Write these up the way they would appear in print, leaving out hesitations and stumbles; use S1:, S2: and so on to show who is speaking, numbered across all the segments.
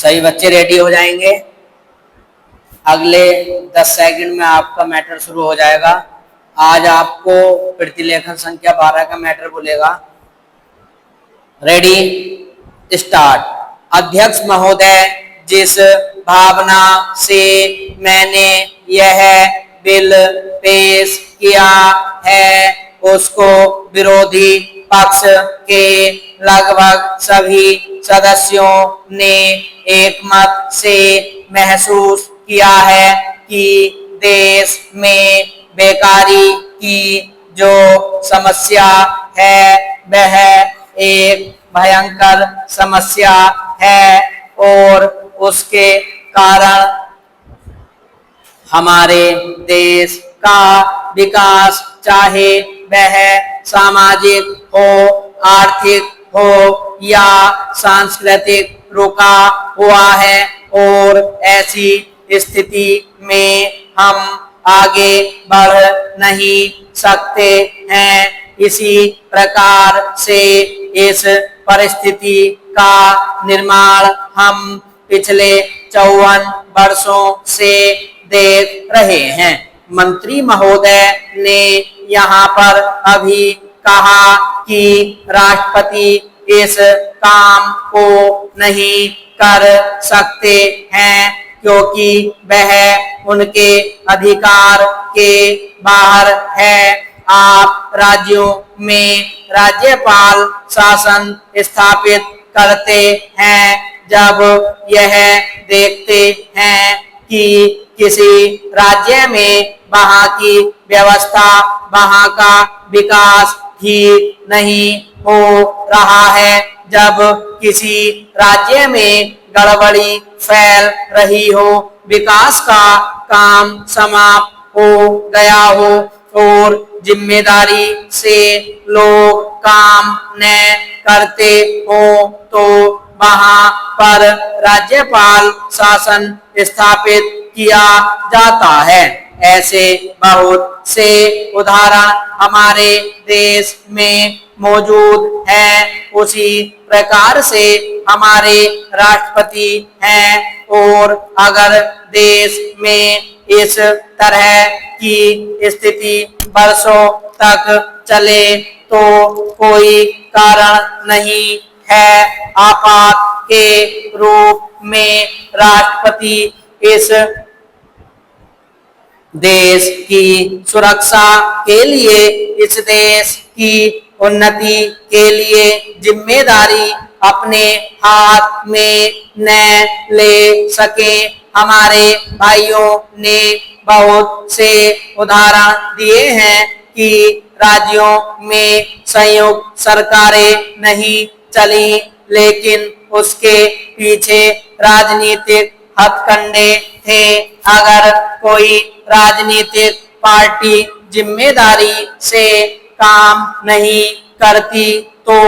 S1: सभी बच्चे रेडी हो जाएंगे। अगले 10 सेकंड में आपका मैटर शुरू हो जाएगा। आज आपको प्रतिलेखन संख्या 12 का मैटर बोलेगा। Ready, start. अध्यक्ष महोदय, जिस भावना से मैंने यह बिल पेश किया है उसको विरोधी पक्ष के लगभग सभी सदस्यों ने एकमत से महसूस किया है कि देश में बेकारी की जो समस्या है वह एक भयंकर समस्या है और उसके कारण हमारे देश का विकास, चाहे वह सामाजिक हो, आर्थिक हो या सांस्कृतिक, रुका हुआ है और ऐसी स्थिति में हम आगे बढ़ नहीं सकते हैं। इसी प्रकार से इस परिस्थिति का निर्माण हम पिछले 54 वर्षों से देख रहे हैं। मंत्री महोदय ने यहाँ पर अभी कहा कि राष्ट्रपति इस काम को नहीं कर सकते हैं क्योंकि वह उनके अधिकार के बाहर है। आप राज्यों में राज्यपाल शासन स्थापित करते हैं जब यह देखते हैं कि किसी राज्य में वहाँ की व्यवस्था, वहाँ का विकास ठीक नहीं हो रहा है, जब किसी राज्य में गड़बड़ी फैल रही हो, विकास का काम समाप्त हो गया हो और जिम्मेदारी से लोग काम न करते हो तो वहाँ पर राज्यपाल शासन स्थापित किया जाता है। ऐसे बहुत से उदाहरण हमारे देश में मौजूद हैं। उसी प्रकार से हमारे राष्ट्रपति हैं और अगर देश में इस तरह की स्थिति वर्षों तक चले तो कोई कारण नहीं है आपात के रूप में राष्ट्रपति इस देश की सुरक्षा के लिए, इस देश की उन्नति के लिए जिम्मेदारी अपने हाथ में न ले सके। हमारे भाइयों ने बहुत से उदाहरण दिए हैं कि राज्यों में संयुक्त सरकारें नहीं चली, लेकिन उसके पीछे राजनीतिक हथकंडे थे। अगर कोई राजनीतिक पार्टी जिम्मेदारी से काम नहीं करती तो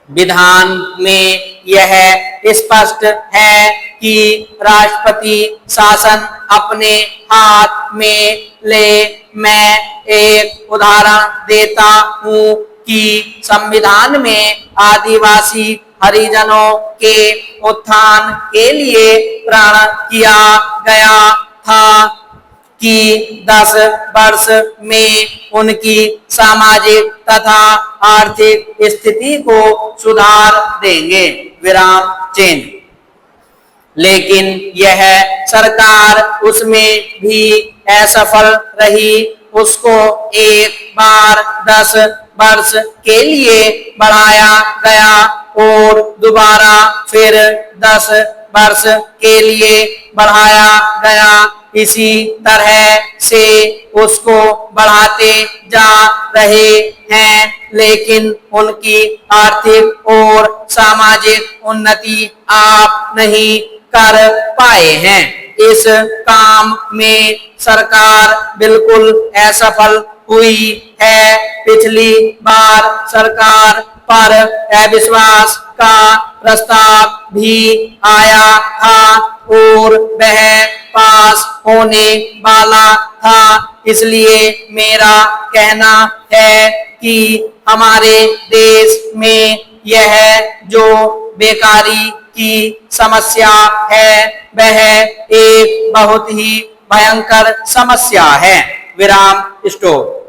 S1: विधान में यह स्पष्ट है कि राष्ट्रपति शासन अपने हाथ में ले। मैं एक उदाहरण देता हूँ कि संविधान में आदिवासी हरिजनों के उत्थान के लिए प्रण किया गया था कि 10 वर्ष में उनकी सामाजिक तथा आर्थिक स्थिति को सुधार देंगे। विराम चिन्ह। लेकिन यह सरकार उसमें भी असफल रही। उसको एक बार 10 वर्ष के लिए बढ़ाया गया और दोबारा फिर 10 वर्ष के लिए बढ़ाया गया। इसी तरह से उसको बढ़ाते जा रहे हैं, लेकिन उनकी आर्थिक और सामाजिक उन्नति आप नहीं कर पाए हैं। इस काम में सरकार बिल्कुल असफल हुई है। पिछली बार सरकार पर अविश्वास का प्रस्ताव भी आया था और वह पास होने वाला था। इसलिए मेरा कहना है कि हमारे देश में यह जो बेकारी की समस्या है वह एक बहुत ही भयंकर समस्या है। विराम स्टॉप।